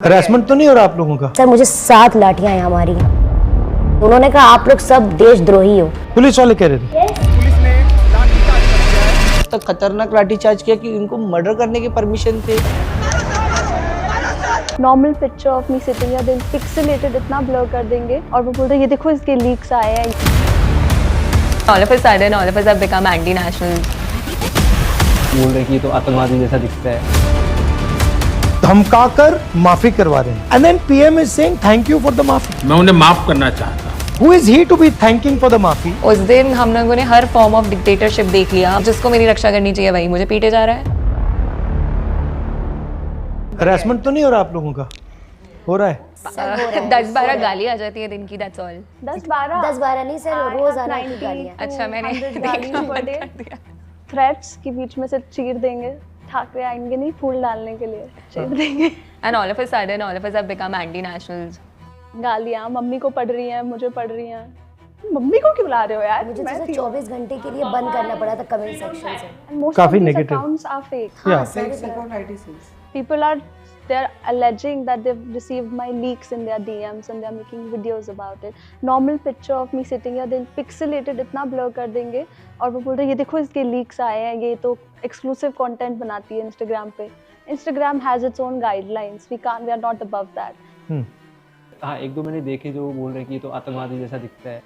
Harassment तो नहीं हो रहा आप लोगों का? सर मुझे 7 लाठियां यहाँ मारी हैं। उन्होंने कहा आप लोग सब देशद्रोही हो। पुलिस वाले कह रहे थे। पुलिस ने लाठीचार्ज कर दिया है। तो खतरनाक लाठीचार्ज किया कि इनको मर्डर करने की परमिशन थे। Normal picture of me sitting या देन पिक्सेलेटेड इतना ब्लर कर देंगे और वो बोलते हैं ये देखो इसके लीक्स आए हैं। All of a sudden, all of us have become anti-national. बोल रहे कि ये तो आतंकवादी जैसा दिखता है। धमकाकर माफी करवा रहे हैं। And then PM is saying thank you for the माफी। मैं उन्हें माफ करना चाहता हूँ। Who is he to be thanking for the माफी? उस दिन हम लोगों ने हर फॉर्म ऑफ डिक्टेटरशिप देख लिया। जिसको मेरी रक्षा करनी चाहिए वही मुझे पीटे जा रहा है। हरासमेंट तो नहीं हो रहा आप लोगों का? हो रहा है। 10-12 गाली आ जाती है दिन की, that's all. 10-12 नहीं सर, रोज आना की गालियाँ। अच्छा मैंने गालियाँ पर डे थ्रेट्स के बीच में से चीर देंगे। ठाकरे आएंगे नहीं फूल डालने के लिए, चीर देंगे। And all of a sudden, all of us have become anti-nationals. गालियाँ मम्मी को पड़ रही हैं, मुझे पड़ रही हैं। मम्मी को क्यों बुला रहे हो यार? मुझे तो 24 घंटे के लिए बंद करना पड़ा था कमेंट सेक्शन से। काफी negative. Accounts are fake. Yeah. People are they're alleging that they've received my leaks in their DMs and they're making videos about it. Normal picture of me sitting here, they'll pixelated इतना blur कर देंगे और वो बोल रहे हैं ये देखो इसके leaks आए हैं, ये तो exclusive content बनाती है Instagram पे. Instagram has its own guidelines. We are not above that. हाँ, एक दो मैंने देखे जो बोल रहे हैं कि ये तो आतंकवादी जैसा दिखता है।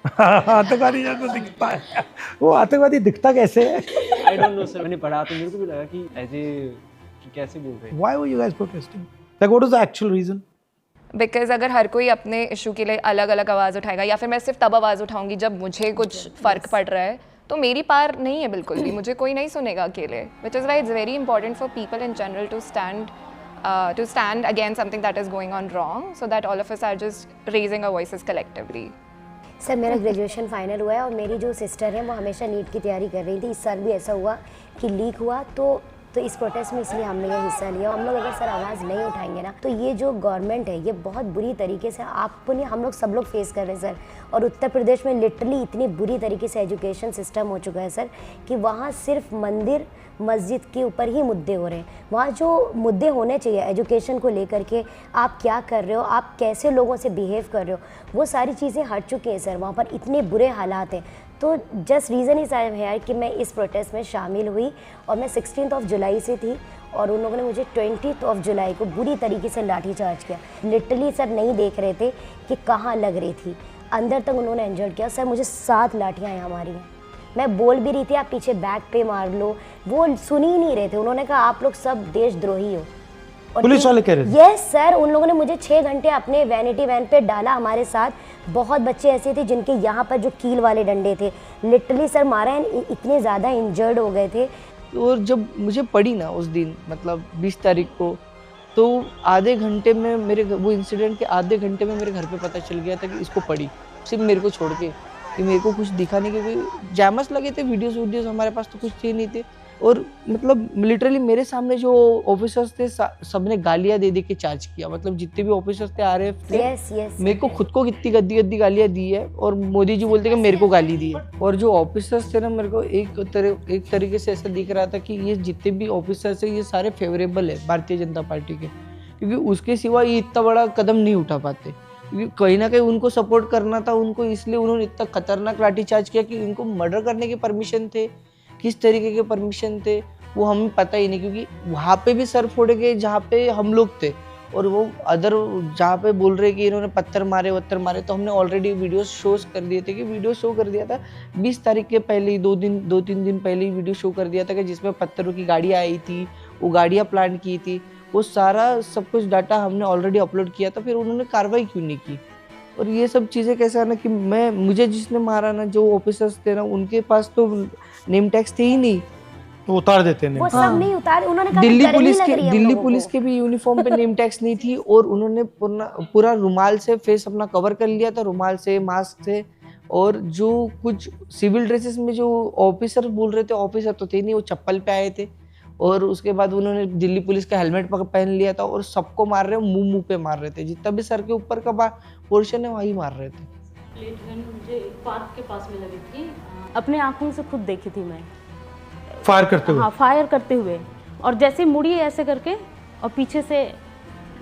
आतंकवादी जैसा दिखता है। वो आतंकवादी दिखता कैसे है? आई डोंट नो सर, मैंने पढ़ा तो मेरे को भी लगा कि ऐसे कैसे बोल रहे हैं। Why were you guys protesting? Like what was the actual reason? Because अगर हर कोई अपने इशू के लिए अलग अलग आवाज़ उठाएगा या फिर मैं सिर्फ तब आवाज़ उठाऊंगी जब मुझे कुछ फ़र्क पड़ रहा है तो मेरी पार नहीं है बिल्कुल भी। मुझे कोई नहीं सुनेगा अकेले। Which is why it's very important for people in general to stand against something that is going on wrong, so that all of us are just raising our voices collectively. Sir मेरा graduation final हुआ है और मेरी जो sister है वो हमेशा NEET की तैयारी कर रही थी। इस साल भी ऐसा हुआ कि लीक हुआ तो इस प्रोटेस्ट में इसलिए हमने ये हिस्सा लिया। हम लोग अगर सर आवाज़ नहीं उठाएंगे ना तो ये जो गवर्नमेंट है ये बहुत बुरी तरीके से आपको नहीं हम लोग सब लोग फेस कर रहे हैं सर। और उत्तर प्रदेश में लिटरली इतनी बुरी तरीके से एजुकेशन सिस्टम हो चुका है सर कि वहाँ सिर्फ मंदिर मस्जिद के ऊपर ही मुद्दे हो रहे हैं। वहाँ जो मुद्दे होने चाहिए एजुकेशन को लेकर के, आप क्या कर रहे हो, आप कैसे लोगों से बिहेव कर रहे हो, वो सारी चीज़ें हट चुकी हैं सर। वहाँ पर इतने बुरे हालात हैं। तो जस्ट रीज़न ही साहब है यार कि मैं इस प्रोटेस्ट में शामिल हुई और मैं 16 जुलाई से थी और उन लोगों ने मुझे 20 जुलाई को बुरी तरीके से लाठीचार्ज किया। लिटरली सर नहीं देख रहे थे कि कहाँ लग रही थी, अंदर तक उन्होंने इंजर्ड किया। सर मुझे 7 लाठियाँ यहाँ मारी हैं। मैं बोल भी रही थी आप पीछे बैक पे मार लो, वो सुन ही नहीं रहे थे। उन्होंने कहा आप लोग सब देशद्रोही हो। पुलिस वाले कह रहे थे? यस सर, उन लोगों ने मुझे 6 घंटे अपने वैनिटी वैन पे डाला हमारे साथ। बहुत बच्चे ऐसे थे जिनके यहाँ पर जो कील वाले डंडे थे लिटरली सर मारा है, इतने ज़्यादा इंजर्ड हो गए थे। और जब मुझे पड़ी ना उस दिन मतलब 20 तारीख को तो आधे घंटे में मेरे वो इंसिडेंट के आधे घंटे में मेरे घर पे पता चल गया था कि इसको पड़ी, सिर्फ मेरे को छोड़ के। कि मेरे को कुछ दिखा नहीं क्योंकि जैमस लगे थे, वीडियोस हमारे पास तो कुछ थे नहीं थे। और मतलब लिटरली मेरे सामने जो ऑफिसर्स थे सबने गालियां दे के चार्ज किया। मतलब जितने भी ऑफिसर्स थे RF थे, मेरे को खुद को कितनी गद्दी गालियां दी है और मोदी जी बोलते कि मेरे को गाली दी है। और जो ऑफिसर्स थे ना मेरे को एक तरीके से ऐसा दिख रहा था कि ये जितने भी ऑफिसर्स है ये सारे फेवरेबल है भारतीय जनता पार्टी के, क्योंकि उसके सिवा ये इतना बड़ा कदम नहीं उठा पाते। क्योंकि कहीं ना कहीं उनको सपोर्ट करना था उनको, इसलिए उन्होंने इतना खतरनाक लाठीचार्ज किया कि इनको मर्डर करने के परमिशन थे। किस तरीके के परमिशन थे वो हमें पता ही नहीं, क्योंकि वहाँ पे भी सर फोड़े गए जहाँ पे हम लोग थे और वो अदर जहाँ पे बोल रहे कि इन्होंने पत्थर मारे तो हमने ऑलरेडी वीडियो शोज कर दिए थे। कि वीडियो शो कर दिया था 20 तारीख के पहले ही 2-3 दिन पहले ही वीडियो शो कर दिया था कि जिसमें पत्थरों की गाड़ियाँ आई थी, वो गाड़ियाँ प्लान की थी, वो सारा सब कुछ डाटा हमने ऑलरेडी अपलोड किया था। फिर उन्होंने कार्रवाई क्यों नहीं की? और ये सब चीज़ें कैसे आना कि मुझे जिसने मारा ना, जो ऑफिसर्स थे ना, उनके पास तो नेम टैग्स थे ही नहीं, तो उतार देते हैं। वो सब नहीं उतारे, उन्होंने कहा दिल्ली पुलिस के भी यूनिफॉर्म पे नेम टैग्स नहीं थी और उन्होंने पूरा रुमाल से फेस अपना कवर कर लिया था, रुमाल से, मास्क से। और जो कुछ सिविल ड्रेसेस में जो ऑफिसर बोल रहे थे, ऑफिसर तो थे नहीं, वो चप्पल पे आए थे। और उसके बाद उन्होंने दिल्ली पुलिस का हेलमेट पहन लिया था और सबको मार रहे, मुंह पे मार रहे थे, जितना भी सर के ऊपर का पोर्शन है वही मार रहे थे। मुझे पार्क के पास में लगी थी, अपने आंखों से खुद देखी थी मैं फायर करते हुए। हाँ, फायर करते हुए। और जैसे मुड़ी ऐसे करके और पीछे से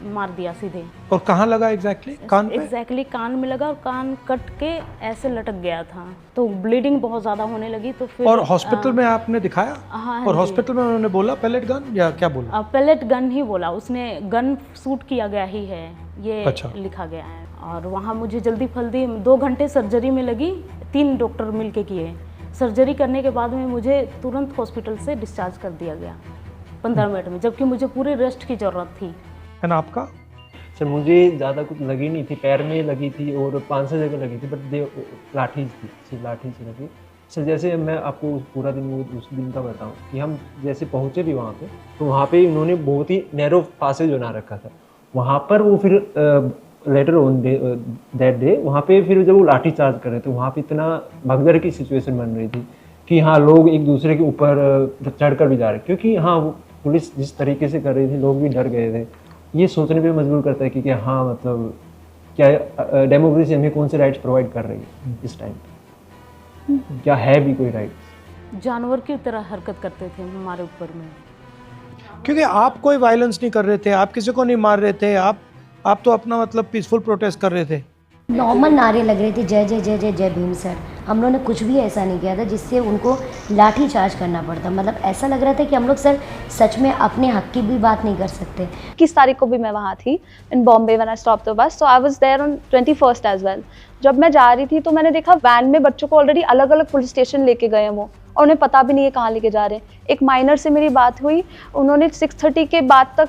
मार दिया सीधे। और कहाँ लगा एग्जैक्टली? कान पे? एग्जैक्टली कान में लगा और कान कट के ऐसे लटक गया था, तो ब्लीडिंग बहुत ज़्यादा होने लगी। तो फिर और हॉस्पिटल में आपने दिखाया? हाँ और जी। हॉस्पिटल में उन्होंने बोला पैलेट गन या क्या बोला? पैलेट गन ही बोला उसने, गन शूट किया गया ही है ये अच्छा। लिखा गया है। और वहाँ मुझे जल्दी फल्दी 2 घंटे सर्जरी में लगी, 3 डॉक्टर मिलके किए। सर्जरी करने के बाद में मुझे तुरंत हॉस्पिटल से डिस्चार्ज कर दिया गया 15 मिनट में, जबकि मुझे पूरे रेस्ट की ज़रूरत थी। है ना आपका? सर मुझे ज़्यादा कुछ लगी नहीं थी, पैर में लगी थी और 5-6 जगह लगी थी, बट लाठी थी, सिर्फ लाठी से लगी। सर जैसे मैं आपको पूरा दिन उस दिन का बताऊं कि हम जैसे पहुँचे भी वहाँ पे, तो वहाँ पे उन्होंने बहुत ही नैरो पासेज बना रखा था वहाँ पर। वो फिर लेटर ऑन दैट डे वहाँ पे फिर जब वो लाठी चार्ज कर रहे थे, वहाँ पे इतना भगदड़ की सिचुएशन बन रही थी कि हाँ लोग एक दूसरे के ऊपर चढ़कर भी जा रहे, क्योंकि हाँ वो पुलिस जिस तरीके से कर रही थी लोग भी डर गए थे। ये सोचने पे मजबूर करता है कि क्या हाँ मतलब क्या डेमोक्रेसी हमें कौन से राइट्स प्रोवाइड कर रही है इस टाइम, क्या है भी कोई राइट्स? जानवर की तरह हरकत करते थे हमारे ऊपर में। क्योंकि आप कोई वायलेंस नहीं कर रहे थे, आप किसी को नहीं मार रहे थे, आप तो अपना मतलब पीसफुल प्रोटेस्ट कर रहे थे। नॉर्मल नारे लग रहे थे, जय जय जय जय जय भीम सर। हम लोगों ने कुछ भी ऐसा नहीं किया था जिससे उनको लाठी चार्ज करना पड़ता। मतलब ऐसा लग रहा था कि हम लोग सर सच में अपने हक की भी बात नहीं कर सकते। 21 तारीख को भी मैं वहाँ थी in Bombay when I stop the bus, so I was there on 21st as well. जब मैं जा रही थी तो मैंने देखा वैन में बच्चों को ऑलरेडी अलग अलग पुलिस स्टेशन लेके गए हैं वो, और उन्हें पता भी नहीं है कहाँ लेके जा रहे हैं। एक माइनर से मेरी बात हुई, उन्होंने 6:30 के बाद तक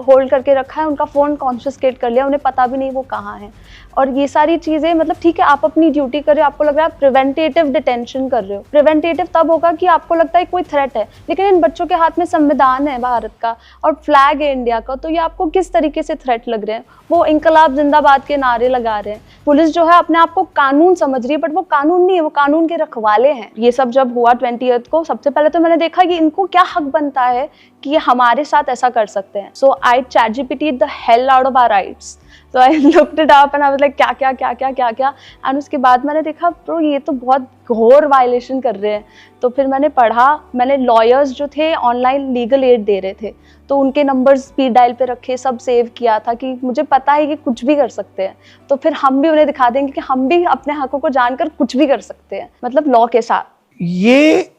होल्ड करके रखा है, उनका फ़ोन कॉन्फिस्केट कर लिया, उन्हें पता भी नहीं वो कहाँ है। और ये सारी चीज़ें मतलब ठीक है आप अपनी ड्यूटी कर रहे हो, आपको लग रहा है आप प्रिवेंटेटिव डिटेंशन कर रहे हो। प्रिवेंटेटिव तब होगा कि आपको लगता है कोई थ्रेट है, लेकिन इन बच्चों के हाथ में संविधान है भारत का और फ्लैग है इंडिया का, तो ये आपको किस तरीके से थ्रेट लग रहे हैं? वो इंकलाब जिंदाबाद के नारे लगा रहे हैं। पुलिस जो है अपने आप को कानून समझ रही है, बट वो कानून नहीं है, वो कानून के रखवाले हैं। ये सब जब हुआ 20th को, सबसे पहले तो मैंने देखा कि इनको क्या हक बनता है कि ये हमारे साथ ऐसा कर सकते हैं। So I ChatGPT the hell out of our rights. So I looked it up and I was like क्या एंड उसके बाद मैंने देखा ब्रो ये तो बहुत घोर वायलेशन कर रहे हैं। तो फिर मैंने पढ़ा, मैंने लॉयर्स जो थे ऑनलाइन लीगल एड दे रहे थे, तो उनके नंबर्स स्पीड डायल पे रखे, सब सेव किया था कि मुझे पता है कि कुछ भी कर सकते हैं, तो फिर हम भी उन्हें दिखा देंगे कि हम भी अपने हकों को जानकर कुछ भी कर सकते हैं, मतलब लॉ के साथ। ये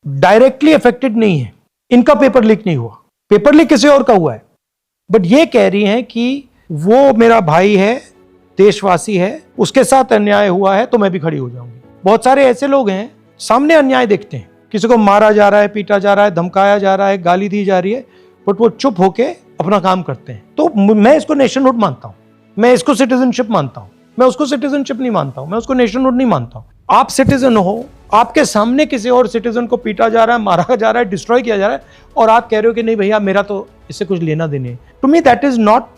डायरेक्टली अफेक्टेड नहीं है, इनका पेपर लीक नहीं हुआ, पेपर लीक किसी और का हुआ है, बट ये कह रही हैं कि वो मेरा भाई है, देशवासी है, उसके साथ अन्याय हुआ है तो मैं भी खड़ी हो जाऊंगी। बहुत सारे ऐसे लोग हैं सामने अन्याय देखते हैं, किसी को मारा जा रहा है, पीटा जा रहा है, धमकाया जा रहा है, गाली दी जा रही है, बट वो चुप होके अपना काम करते हैं। तो मैं इसको नेशनहुड मानता हूं, मैं इसको सिटीजनशिप मानता हूं, मैं उसको सिटीजनशिप नहीं मानता हूं, मैं उसको नेशनहुड नहीं मानता हूं। आप सिटीजन हो, आपके सामने किसी और सिटीजन को पीटा जा रहा है, मारा जा रहा है, डिस्ट्रॉय किया जा रहा है, और आप कह रहे हो कि नहीं भैया मेरा तो इससे कुछ लेना देना है। To me that is not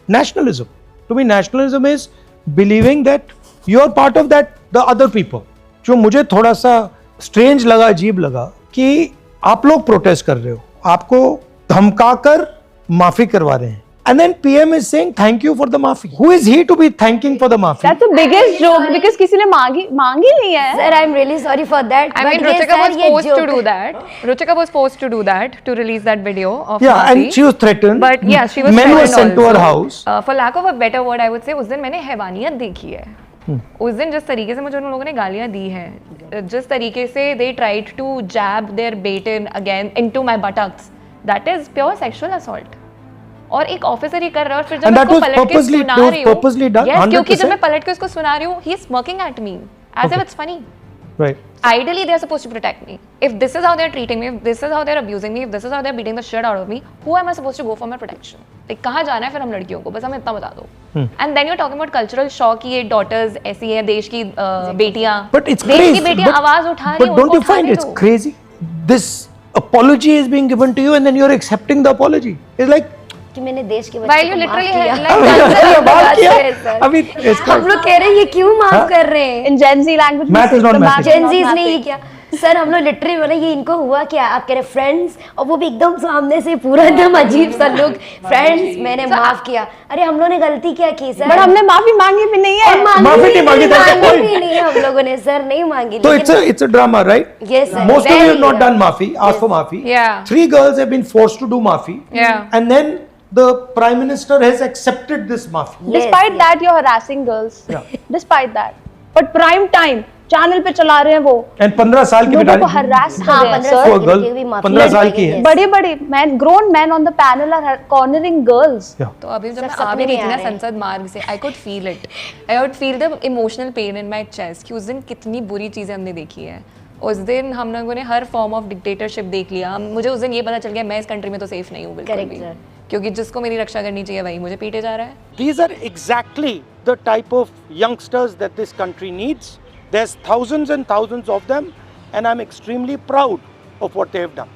nationalism. To me nationalism is believing that you are part of that the other people. जो मुझे थोड़ा सा strange लगा, अजीब लगा कि आप लोग प्रोटेस्ट कर रहे हो, आपको धमकाकर माफी करवा रहे हैं, and then PM is saying thank you for the maafi. Who is he to be thanking for the maafi? That's the biggest joke because किसी ने मांगी नहीं है। Sir, I'm really sorry for that. I mean, Ruchika was forced to do that. Ruchika was forced to do that, to release that video of Yeah, Maafi. and she was threatened. But yeah, she was Men were threatened sent to her also. house. For lack of a better word, I would say उस दिन मैंने हैवानियत देखी है। उस दिन जिस तरीके से मुझे उन लोगों ने गालियाँ दी हैं, जिस तरीके से they tried to jab their bait into my buttocks, that is pure sexual assault. और एक ऑफिसर ही कर रहा है, और फिर जब मैं उसको पलट के सुना रही हूँ, yes, क्योंकि जब मैं पलट के उसको सुना रही हूँ, he is smirking at me as if it's funny. Right. Ideally, they are supposed to protect me. If this is how they are treating me, if this is how they are abusing me, if this is how they are beating the shit out of me, who am I supposed to go for my protection? Like कहाँ जाना है फिर हम लड़कियों को, बस हमें इतना बता दो. And then you're talking about cultural shock कि ये daughters ऐसी हैं, देश की बेटियाँ, But it's देश crazy. की बेटियाँ आवाज उठा रही हैं, But don't उनको you find उठाने it's दो. crazy? This apology is being given to you and then you're accepting the apology. It's like कि मैंने देश के While बच्चों you को माफ literally किया। like बात किया सर। अभी इसका हम लोग कह रहे हैं ये क्यों माफ कर रहे हैं? In Gen Z language, Math is not math. Gen Zs ने ये क्या सर, हम लोग लिटरली बोले ये इनको हुआ क्या? आप कह रहे फ्रेंड्स, और वो भी एकदम सामने से पूरा एकदम अजीब सा लोग, फ्रेंड्स मैंने माफ किया। अरे हम लोगों ने गलती क्या की सर? बट हमने माफी मांगी भी नहीं है। माफी नहीं मांगी, that's the point. भी नहीं हम लोगों ने सर, नहीं मांगी। So it's a drama, right? Yes, sir. Most of you have Very, not done maafi, asked for maafi. Yeah. 3 girls have been forced to do maafi. Yeah. And then the Prime Minister has accepted this mafia. Despite that, you're harassing girls. Yeah. Despite that. But prime time, channel पे चला रहे हैं वो. And 15 साल की लोगों बेचारी, को harass कर हाँ, रहे हैं, 15 sir. साल वो की girl, लड़की भी माफिया 15 साल है, की है. yes. बड़े-बड़े men, grown men on the panel are cornering girls. Yeah. तो अभी जब मैं सपने आ भी रही में थी आ ना रहे हैं। संसद मार्ग से, I could feel it. I could feel the emotional pain in my chest कि उस दिन कितनी बुरी चीज़ें हमने देखी है. उस दिन हम लोगों ने हर फॉर्म ऑफ डिक्टेटरशिप देख लिया. मुझे उस दिन ये पता चल गया मैं इस कंट्री में तो सेफ नहीं हूँ बिल्कुल Correct, भी, sir. क्योंकि जिसको मेरी रक्षा करनी चाहिए वही मुझे पीटे जा रहा है. These are exactly the type of youngsters that this country needs. There's thousands and thousands of them, and I'm extremely proud of what they have done.